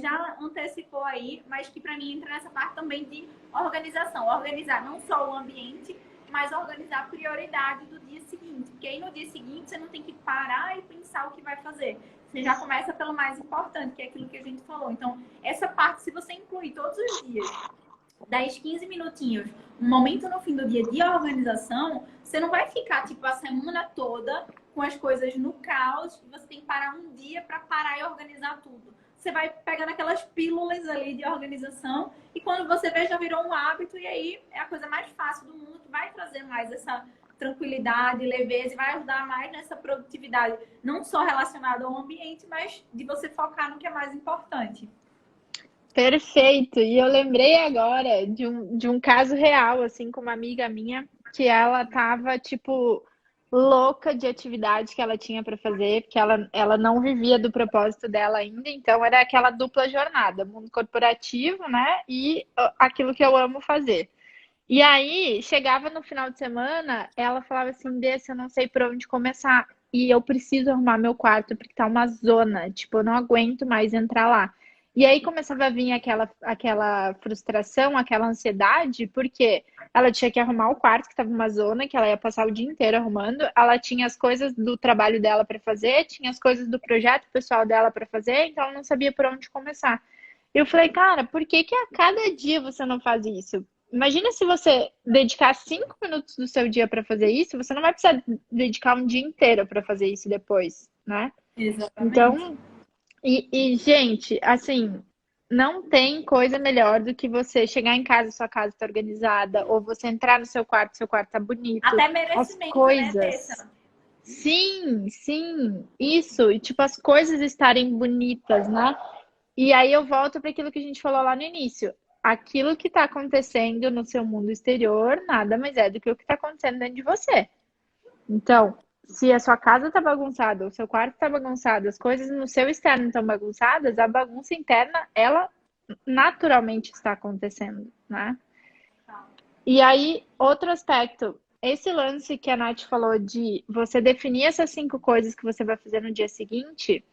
S2: já antecipou aí, mas que para mim entra nessa parte também de organização. Organizar não só o ambiente, mas organizar a prioridade do dia seguinte. Porque aí no dia seguinte você não tem que parar e pensar o que vai fazer. Você já começa pelo mais importante, que é aquilo que a gente falou. Então, essa parte, se você incluir todos os dias 10, 15 minutinhos, um momento no fim do dia de organização, você não vai ficar, tipo, a semana toda com as coisas no caos, você tem que parar um dia para parar e organizar tudo. Você vai pegando aquelas pílulas ali de organização e quando você vê, já virou um hábito e aí é a coisa mais fácil do mundo, que vai trazer mais essa tranquilidade, leveza e vai ajudar mais nessa produtividade, não só relacionada ao ambiente, mas de você focar no que é mais importante.
S1: Perfeito. E eu lembrei agora de um caso real, assim, com uma amiga minha, que ela tava, tipo, louca de atividade que ela tinha para fazer, porque ela não vivia do propósito dela ainda, então era aquela dupla jornada, mundo corporativo, né? E aquilo que eu amo fazer. E aí, chegava no final de semana, ela falava assim, Desse, eu não sei por onde começar. E eu preciso arrumar meu quarto, porque tá uma zona. Tipo, eu não aguento mais entrar lá. E aí começava a vir aquela frustração, aquela ansiedade, porque ela tinha que arrumar o quarto, que tava uma zona, que ela ia passar o dia inteiro arrumando. Ela tinha as coisas do trabalho dela para fazer, tinha as coisas do projeto pessoal dela para fazer, então ela não sabia por onde começar. Eu falei, cara, por que que a cada dia você não faz isso? Imagina se você dedicar 5 minutos do seu dia para fazer isso, você não vai precisar dedicar um dia inteiro para fazer isso depois, né?
S2: Exatamente.
S1: Então, gente, assim, não tem coisa melhor do que você chegar em casa, sua casa está organizada, ou você entrar no seu quarto tá bonito.
S2: Até
S1: As
S2: merecimento, né,
S1: coisas.
S2: Tessa?
S1: Sim, sim, isso. E tipo, as coisas estarem bonitas, né? E aí eu volto para aquilo que a gente falou lá no início. Aquilo que está acontecendo no seu mundo exterior nada mais é do que o que está acontecendo dentro de você. Então, se a sua casa está bagunçada, o seu quarto está bagunçado, as coisas no seu externo estão bagunçadas, a bagunça interna, ela naturalmente está acontecendo, né? E aí, outro aspecto, esse lance que a Nath falou de você definir essas 5 coisas que você vai fazer no dia seguinte,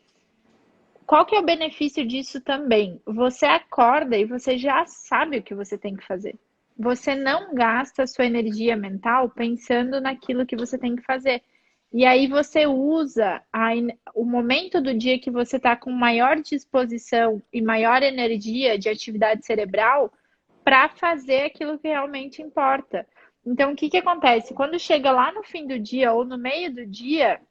S1: qual que é o benefício disso também? Você acorda e você já sabe o que você tem que fazer. Você não gasta a sua energia mental pensando naquilo que você tem que fazer. E aí você usa o momento do dia que você está com maior disposição e maior energia de atividade cerebral para fazer aquilo que realmente importa. Então, o que que acontece? Quando chega lá no fim do dia ou no meio do dia,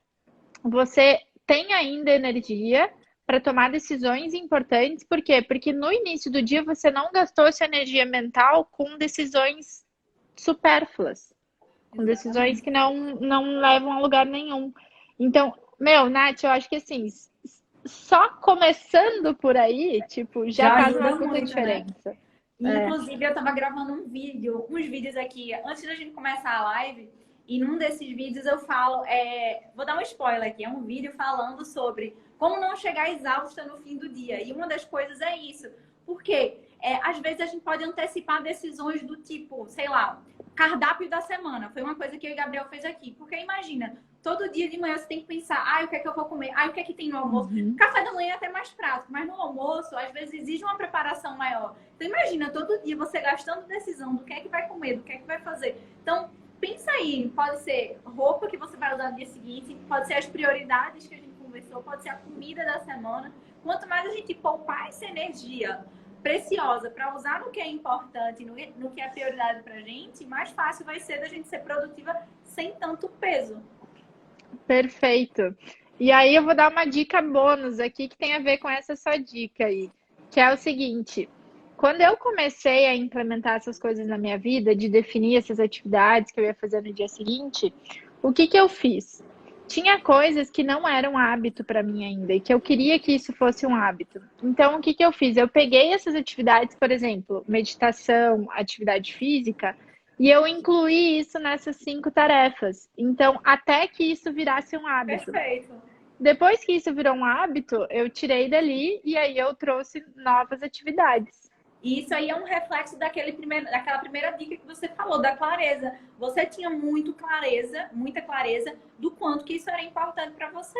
S1: você tem ainda energia para tomar decisões importantes. Por quê? Porque no início do dia você não gastou sua energia mental com decisões supérfluas, com decisões
S2: Exatamente.
S1: que não levam a lugar nenhum. Então, meu, Nath, eu acho que assim, só começando por aí, tipo, já
S2: Já
S1: faz uma
S2: ajuda
S1: puta
S2: muito, né?
S1: diferença.
S2: E,
S1: É.
S2: inclusive, eu tava gravando uns vídeos aqui, antes da gente começar a live, e num desses vídeos eu falo, vou dar um spoiler aqui, é um vídeo falando sobre como não chegar exausta no fim do dia. E uma das coisas é isso. Porque às vezes a gente pode antecipar decisões do tipo, sei lá, cardápio da semana. Foi uma coisa que eu e o Gabriel fez aqui. Porque imagina, todo dia de manhã você tem que pensar, o que é que eu vou comer? O que é que tem no almoço?
S1: Uhum.
S2: Café da manhã é até mais prático, mas no almoço, às vezes, exige uma preparação maior. Então, imagina, todo dia você gastando decisão do que é que vai comer, do que é que vai fazer. Então, pensa aí, pode ser roupa que você vai usar no dia seguinte, pode ser as prioridades que a gente conversou, pode ser a comida da semana. Quanto mais a gente poupar essa energia preciosa para usar no que é importante, no que é prioridade para a gente, mais fácil vai ser da gente ser produtiva sem tanto peso.
S1: Perfeito. E aí eu vou dar uma dica bônus aqui que tem a ver com essa sua dica aí, que é o seguinte: quando eu comecei a implementar essas coisas na minha vida, de definir essas atividades que eu ia fazer no dia seguinte, o que que eu fiz? Tinha coisas que não eram hábito para mim ainda e que eu queria que isso fosse um hábito. Então, o que que eu fiz? Eu peguei essas atividades, por exemplo, meditação, atividade física, e eu incluí isso nessas 5 tarefas. Então, até que isso virasse um hábito.
S2: Perfeito.
S1: Depois que isso virou um hábito, eu tirei dali e aí eu trouxe novas atividades.
S2: E isso aí é um reflexo daquela primeira dica que você falou, da clareza. Você tinha muita clareza do quanto que isso era importante para você.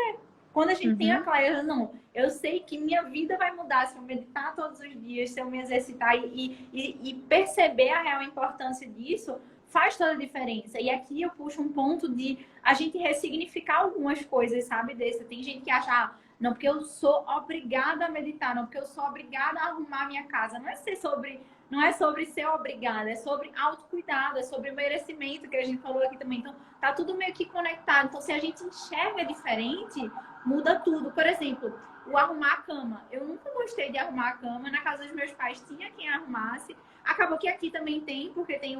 S2: Quando a gente tem a
S1: Uhum.
S2: clareza, não, eu sei que minha vida vai mudar se eu meditar todos os dias, se eu me exercitar e perceber a real importância disso, faz toda a diferença. E aqui eu puxo um ponto de a gente ressignificar algumas coisas, sabe, desse. Tem gente que acha, não porque eu sou obrigada a meditar, não porque eu sou obrigada a arrumar a minha casa. Não é sobre ser obrigada, é sobre autocuidado, é sobre merecimento, que a gente falou aqui também. Então, tá tudo meio que conectado. Então, se a gente enxerga diferente, muda tudo. Por exemplo, o arrumar a cama. Eu nunca gostei de arrumar a cama. Na casa dos meus pais tinha quem arrumasse. Acabou que aqui também tem, porque tem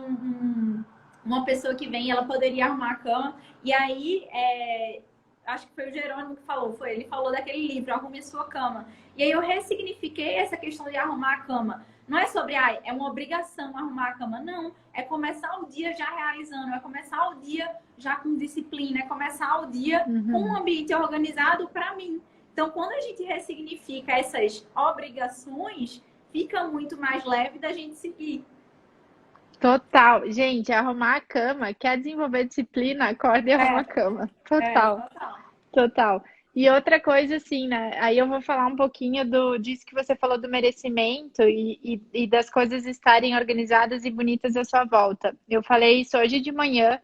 S2: uma pessoa que vem, ela poderia arrumar a cama. E aí, acho que foi o Jerônimo que falou, ele falou daquele livro, Arrume a Sua Cama. E aí eu ressignifiquei essa questão de arrumar a cama. Não é sobre, é uma obrigação arrumar a cama, não. É começar o dia já realizando, é começar o dia já com disciplina, é começar o dia com um
S1: Uhum.
S2: ambiente organizado para mim. Então, quando a gente ressignifica essas obrigações, fica muito mais leve da gente seguir.
S1: Total. Gente, arrumar a cama, quer desenvolver disciplina, acorda e arruma a cama. Total,
S2: Total.
S1: total. E outra coisa, assim, né? Aí eu vou falar um pouquinho disso que você falou do merecimento e das coisas estarem organizadas e bonitas à sua volta. Eu falei isso hoje de manhã,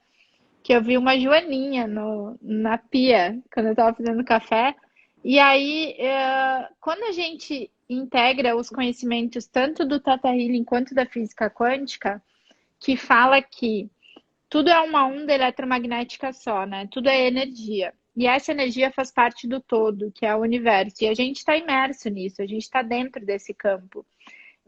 S1: que eu vi uma joaninha na pia, quando eu estava fazendo café. E aí, quando a gente integra os conhecimentos tanto do Tata Healing quanto da física quântica, que fala que tudo é uma onda eletromagnética só, né? Tudo é energia. E essa energia faz parte do todo, que é o universo. E a gente está imerso nisso, a gente está dentro desse campo.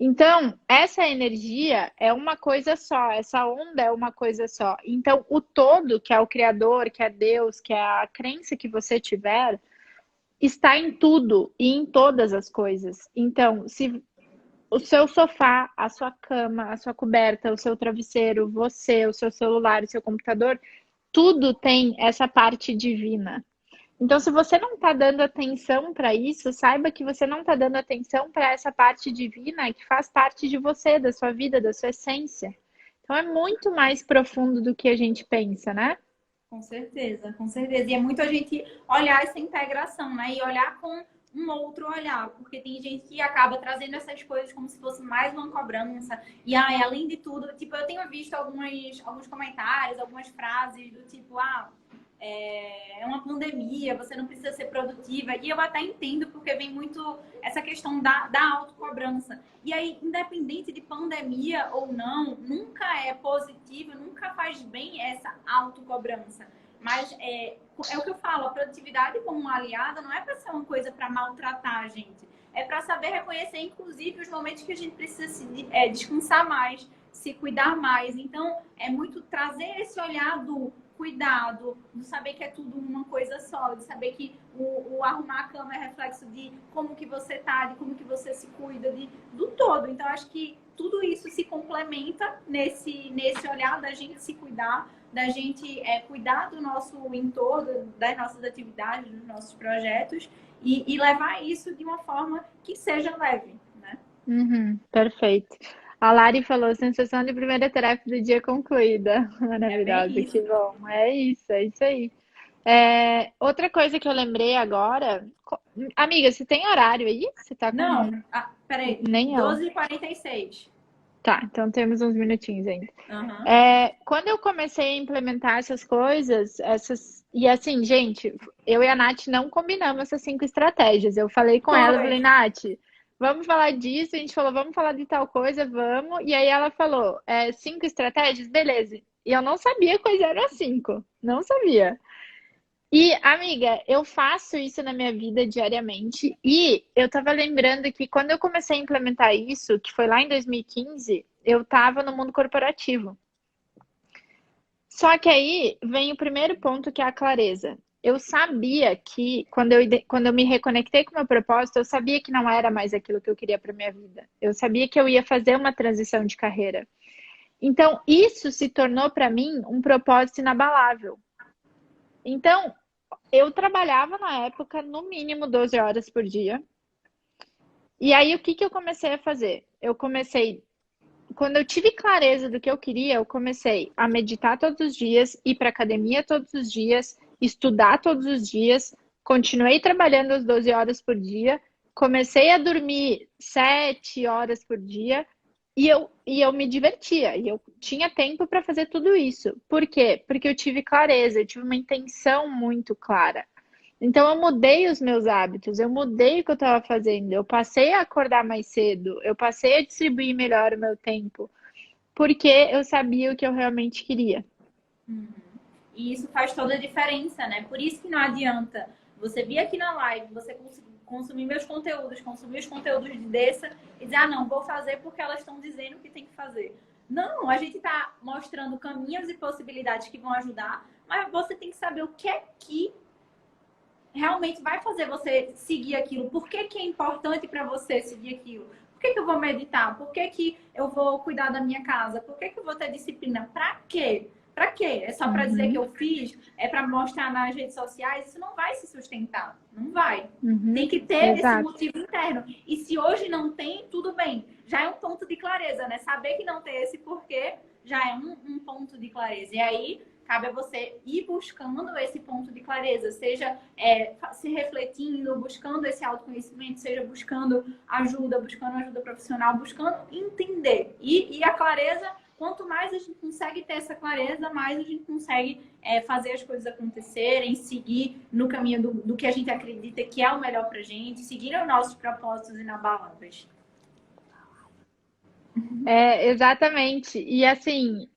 S1: Então, essa energia é uma coisa só, essa onda é uma coisa só. Então, o todo, que é o Criador, que é Deus, que é a crença que você tiver, está em tudo e em todas as coisas. Então, se o seu sofá, a sua cama, a sua coberta, o seu travesseiro, você, o seu celular, o seu computador, tudo tem essa parte divina. Então, se você não está dando atenção para isso, saiba que você não está dando atenção para essa parte divina que faz parte de você, da sua vida, da sua essência. Então, é muito mais profundo do que a gente pensa, né?
S2: Com certeza, com certeza. E é muito a gente olhar essa integração, né? E olhar com um outro olhar, porque tem gente que acaba trazendo essas coisas como se fosse mais uma cobrança. E aí, além de tudo, tipo, eu tenho visto alguns comentários, algumas frases do tipo, é uma pandemia, você não precisa ser produtiva. E eu até entendo, porque vem muito essa questão da autocobrança. E aí, independente de pandemia ou não, nunca é positivo, nunca faz bem essa autocobrança. Mas é o que eu falo, a produtividade como uma aliada não é para ser uma coisa para maltratar a gente. É para saber reconhecer, inclusive, os momentos que a gente precisa descansar mais, se cuidar mais. Então, é muito trazer esse olhar do cuidado, de saber que é tudo uma coisa só, de saber que o arrumar a cama é reflexo de como que você tá, de como que você se cuida, do todo. Então, acho que tudo isso se complementa nesse olhar da gente se cuidar, da gente cuidar do nosso entorno, das nossas atividades, dos nossos projetos e levar isso de uma forma que seja leve, né?
S1: Perfeito. A Lari falou, sensação de primeira tarefa do dia concluída.
S2: É bem
S1: Maravilhosa,
S2: isso.
S1: que bom. É isso aí. Outra coisa que eu lembrei agora, amiga, você tem horário aí? Você tá com.
S2: Não, peraí,
S1: Nem eu.
S2: 12h46.
S1: Tá, então temos uns minutinhos ainda.
S2: Uhum.
S1: Quando eu comecei a implementar essas coisas, e assim, gente, eu e a Nath não combinamos essas 5 estratégias. Eu falei com ela, eu
S2: Foi.
S1: falei, Nath, vamos falar disso. A gente falou, vamos falar de tal coisa, vamos. E aí ela falou, 5 estratégias, beleza. E eu não sabia quais eram as 5, não sabia. E, amiga, eu faço isso na minha vida diariamente. E eu tava lembrando que quando eu comecei a implementar isso, que foi lá em 2015, eu tava no mundo corporativo. Só que aí vem o primeiro ponto, que é a clareza. Eu sabia que, quando eu me reconectei com o meu propósito, eu sabia que não era mais aquilo que eu queria para minha vida. Eu sabia que eu ia fazer uma transição de carreira. Então, isso se tornou para mim um propósito inabalável. Então, eu trabalhava na época no mínimo 12 horas por dia. E aí, o que que eu comecei a fazer? Quando eu tive clareza do que eu queria, eu comecei a meditar todos os dias, ir para academia todos os dias, estudar todos os dias, continuei trabalhando as 12 horas por dia, comecei a dormir 7 horas por dia e eu me divertia, e eu tinha tempo para fazer tudo isso. Por quê? Porque eu tive clareza, eu tive uma intenção muito clara. Então eu mudei os meus hábitos, eu mudei o que eu estava fazendo, eu passei a acordar mais cedo, eu passei a distribuir melhor o meu tempo, porque eu sabia o que eu realmente queria.
S2: Uhum. E isso faz toda a diferença, né? Por isso que não adianta você vir aqui na live, você consumir meus conteúdos, consumir os conteúdos de Dessa e dizer, não, vou fazer porque elas estão dizendo que tem que fazer. Não, a gente está mostrando caminhos e possibilidades que vão ajudar, mas você tem que saber o que é que realmente vai fazer você seguir aquilo. Por que que é importante para você seguir aquilo? Por que que eu vou meditar? Por que que eu vou cuidar da minha casa? Por que que eu vou ter disciplina? Para quê? Para quê? É só para dizer que eu fiz? É para mostrar nas redes sociais? Isso não vai se sustentar. Não vai. Tem que ter esse
S1: Exato.
S2: motivo interno. E se hoje não tem, tudo bem. Já é um ponto de clareza, né? Saber que não tem esse porquê já é um ponto de clareza. E aí cabe a você ir buscando esse ponto de clareza, seja se refletindo, buscando esse autoconhecimento, seja buscando ajuda profissional, buscando entender. E a clareza, quanto mais a gente consegue ter essa clareza, mais a gente consegue fazer as coisas acontecerem, seguir no caminho do que a gente acredita que é o melhor pra gente, seguir os nossos propósitos inabaláveis.
S1: Exatamente. E assim,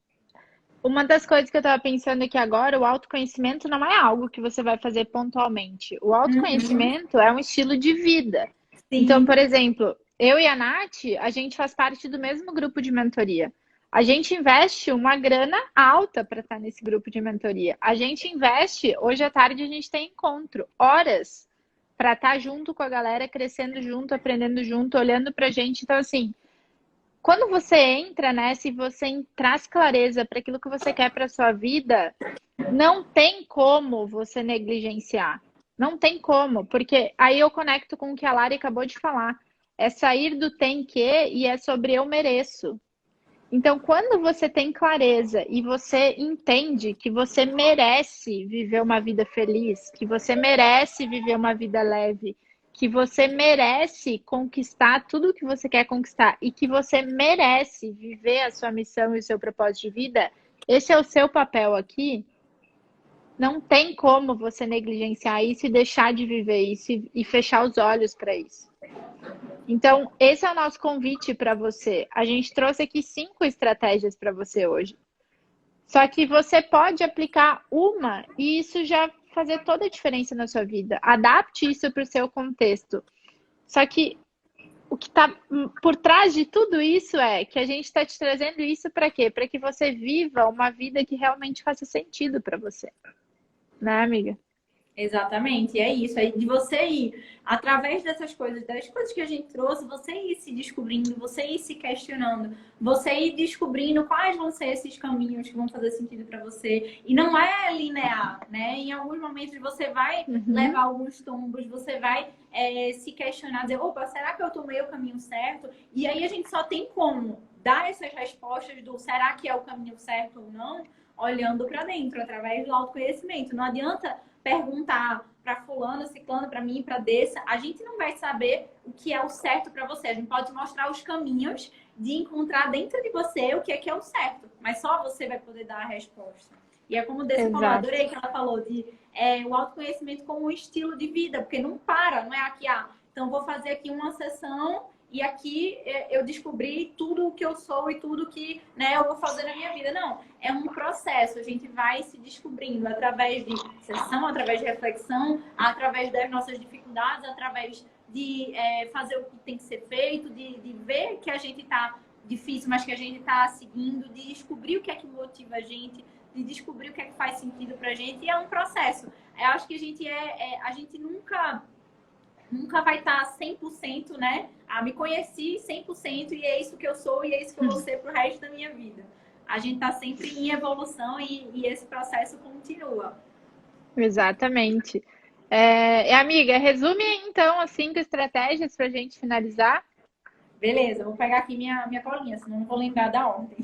S1: uma das coisas que eu estava pensando aqui agora, o autoconhecimento não é algo que você vai fazer pontualmente. O
S2: Uhum.
S1: autoconhecimento é um estilo de vida. Então,
S2: Sim.
S1: por exemplo, eu e a Nath, a gente faz parte do mesmo grupo de mentoria. A gente investe uma grana alta para estar nesse grupo de mentoria. A gente investe, hoje à tarde a gente tem encontro, horas para estar junto com a galera, crescendo junto, aprendendo junto, olhando pra gente. Então, assim, quando você entra nessa e você traz clareza para aquilo que você quer para sua vida, não tem como você negligenciar. Não tem como, porque aí eu conecto com o que a Lari acabou de falar. É sair do tem que e é sobre eu mereço. Então, quando você tem clareza e você entende que você merece viver uma vida feliz, que você merece viver uma vida leve, que você merece conquistar tudo o que você quer conquistar e que você merece viver a sua missão e o seu propósito de vida, esse é o seu papel aqui. Não tem como você negligenciar isso e deixar de viver isso e fechar os olhos para isso. Então, esse é o nosso convite para você. A gente trouxe aqui 5 estratégias para você hoje. Só que você pode aplicar uma e isso já fazer toda a diferença na sua vida. Adapte isso para o seu contexto. Só que o que está por trás de tudo isso é que a gente está te trazendo isso para quê? Para que você viva uma vida que realmente faça sentido para você. Né, amiga?
S2: Exatamente, é isso. Aí de você ir, através dessas coisas, das coisas que a gente trouxe, você ir se descobrindo, você ir se questionando, você ir descobrindo quais vão ser esses caminhos que vão fazer sentido para você. E não é linear, né? Em alguns momentos você vai levar alguns tombos, você vai se questionar, dizer, opa, será que eu tomei o caminho certo? E aí a gente só tem como dar essas respostas do será que é o caminho certo ou não, olhando para dentro, através do autoconhecimento. Não adianta perguntar para fulano, ciclano, para mim, para dessa, a gente não vai saber o que é o certo para você. A gente pode mostrar os caminhos de encontrar dentro de você o que é o certo, mas só você vai poder dar a resposta. E é como o Dessa falou, adorei que ela falou de o autoconhecimento como um estilo de vida, porque não para, não é aqui, então vou fazer aqui uma sessão e aqui eu descobri tudo o que eu sou e tudo que eu vou fazer na minha vida. Não, é um processo. A gente vai se descobrindo através de sessão, através de reflexão, através das nossas dificuldades, através de fazer o que tem que ser feito, de ver que a gente está difícil, mas que a gente está seguindo, de descobrir o que é que motiva a gente, de descobrir o que é que faz sentido pra gente. E é um processo. Eu acho que a gente nunca vai estar 100%, né? Me conheci 100% e é isso que eu sou e é isso que eu vou ser pro resto da minha vida. A gente está sempre em evolução e esse processo continua.
S1: Exatamente. Amiga, resume então as 5 estratégias para a gente finalizar.
S2: Beleza, vou pegar aqui minha colinha, senão não vou lembrar da ordem.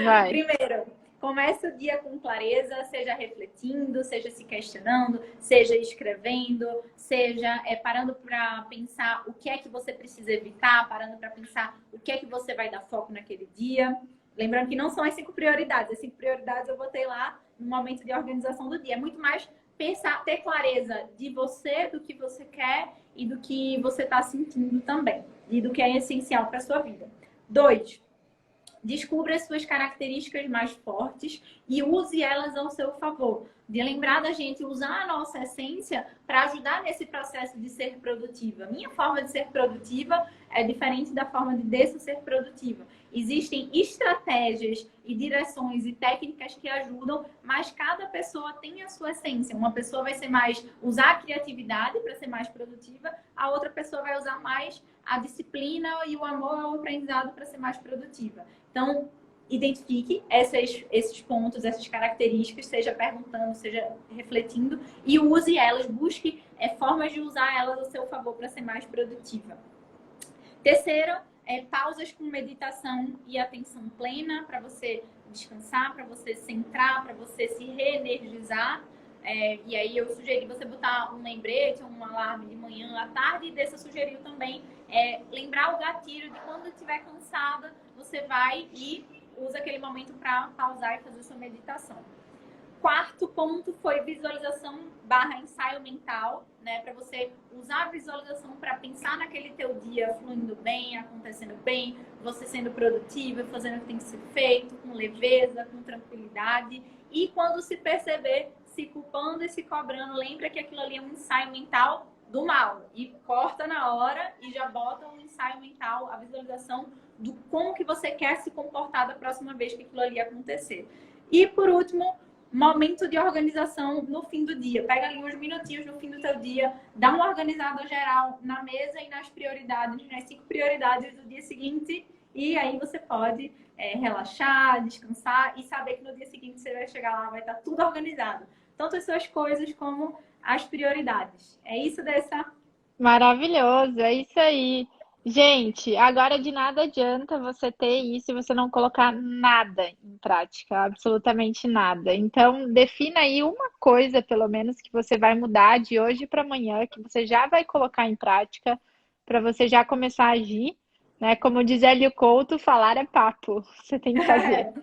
S1: Vai.
S2: Primeiro, comece o dia com clareza, seja refletindo, seja se questionando, seja escrevendo, seja parando para pensar o que é que você precisa evitar, parando para pensar o que é que você vai dar foco naquele dia. Lembrando que não são as 5 prioridades. As 5 prioridades eu botei lá no momento de organização do dia. É muito mais pensar, ter clareza de você, do que você quer e do que você está sentindo também. E do que é essencial para a sua vida. 2. Descubra as suas características mais fortes e use elas ao seu favor. De lembrar da gente usar a nossa essência para ajudar nesse processo de ser produtiva. Minha forma de ser produtiva é diferente da forma de Dessa ser produtiva. Existem estratégias e direções e técnicas que ajudam, mas cada pessoa tem a sua essência. Uma pessoa vai ser mais usar a criatividade para ser mais produtiva, a outra pessoa vai usar mais a disciplina e o amor ao aprendizado para ser mais produtiva. Então, identifique esses pontos, essas características, seja perguntando, seja refletindo, e use elas, busque formas de usar elas a seu favor para ser mais produtiva. Terceiro, pausas com meditação e atenção plena para você descansar, para você centrar, para você se reenergizar. E aí eu sugeri você botar um lembrete, um alarme de manhã, à tarde, e Dessa sugeriu também lembrar o gatilho de quando estiver cansada, você vai e usa aquele momento para pausar e fazer sua meditação. Quarto ponto foi visualização / ensaio mental, né? Para você usar a visualização para pensar naquele teu dia fluindo bem, acontecendo bem, você sendo produtiva, fazendo o que tem que ser feito, com leveza, com tranquilidade. E quando se perceber se culpando e se cobrando, lembra que aquilo ali é um ensaio mental, do mal. E corta na hora e já bota um ensaio mental, a visualização do como que você quer se comportar da próxima vez que aquilo ali acontecer. E por último, momento de organização no fim do dia. Pega ali uns minutinhos no fim do teu dia, dá uma organizada geral na mesa e nas prioridades, nas 5 prioridades do dia seguinte, e aí você pode relaxar, descansar e saber que no dia seguinte você vai chegar lá, vai estar tudo organizado. Tanto as suas coisas como as prioridades. É isso dessa.
S1: Maravilhoso, é isso aí. Gente, agora de nada adianta você ter isso e você não colocar nada em prática, absolutamente nada. Então, defina aí uma coisa, pelo menos, que você vai mudar de hoje para amanhã, que você já vai colocar em prática, para você já começar a agir, né? Como diz Hélio Couto, falar é papo, você tem que fazer.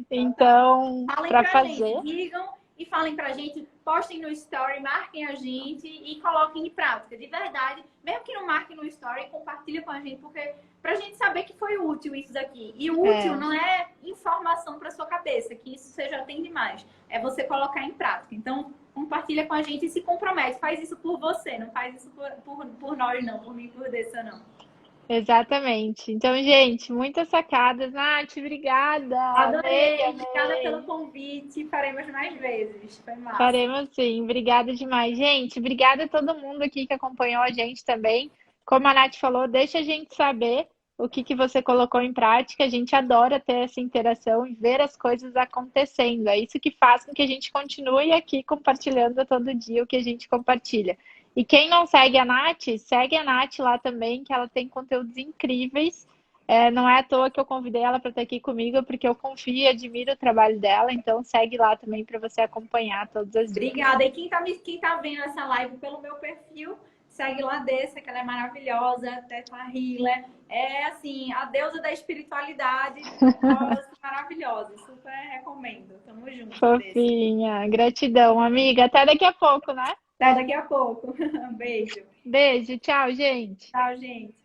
S1: Então,
S2: Falem
S1: para
S2: pra gente,
S1: fazer.
S2: digam e falem pra gente, postem no story, marquem a gente e coloquem em prática. De verdade, mesmo que não marquem no story, compartilha com a gente, porque pra gente saber que foi útil isso daqui. E o útil não é informação pra sua cabeça, que isso você já tem demais. É você colocar em prática. Então, compartilha com a gente e se compromete. Faz isso por você, não faz isso por nós, não. Por mim, por Dessa, não.
S1: Exatamente. Então, gente, muitas sacadas. Nath, obrigada. Amei,
S2: Adorei. Obrigada pelo
S1: amei.
S2: convite. Faremos mais vezes. Foi massa.
S1: Faremos sim. Obrigada demais. Gente, obrigada a todo mundo aqui que acompanhou a gente também. Como a Nath falou, deixa a gente saber o que que você colocou em prática. A gente adora ter essa interação e ver as coisas acontecendo. É isso que faz com que a gente continue aqui compartilhando todo dia o que a gente compartilha. E quem não segue a Nath lá também, que ela tem conteúdos incríveis. Não é à toa que eu convidei ela para estar aqui comigo, porque eu confio e admiro o trabalho dela. Então, segue lá também para você acompanhar todas as dicas.
S2: Obrigada. E quem tá vendo essa live pelo meu perfil, segue lá Dessa, que ela é maravilhosa, Teta Healer. É assim, a deusa da espiritualidade, maravilhosa. Super recomendo. Tamo junto, Dessa.
S1: Fofinha, gratidão, amiga. Até daqui a pouco, né?
S2: Até daqui a pouco. Beijo.
S1: Beijo, tchau, gente.
S2: Tchau, gente.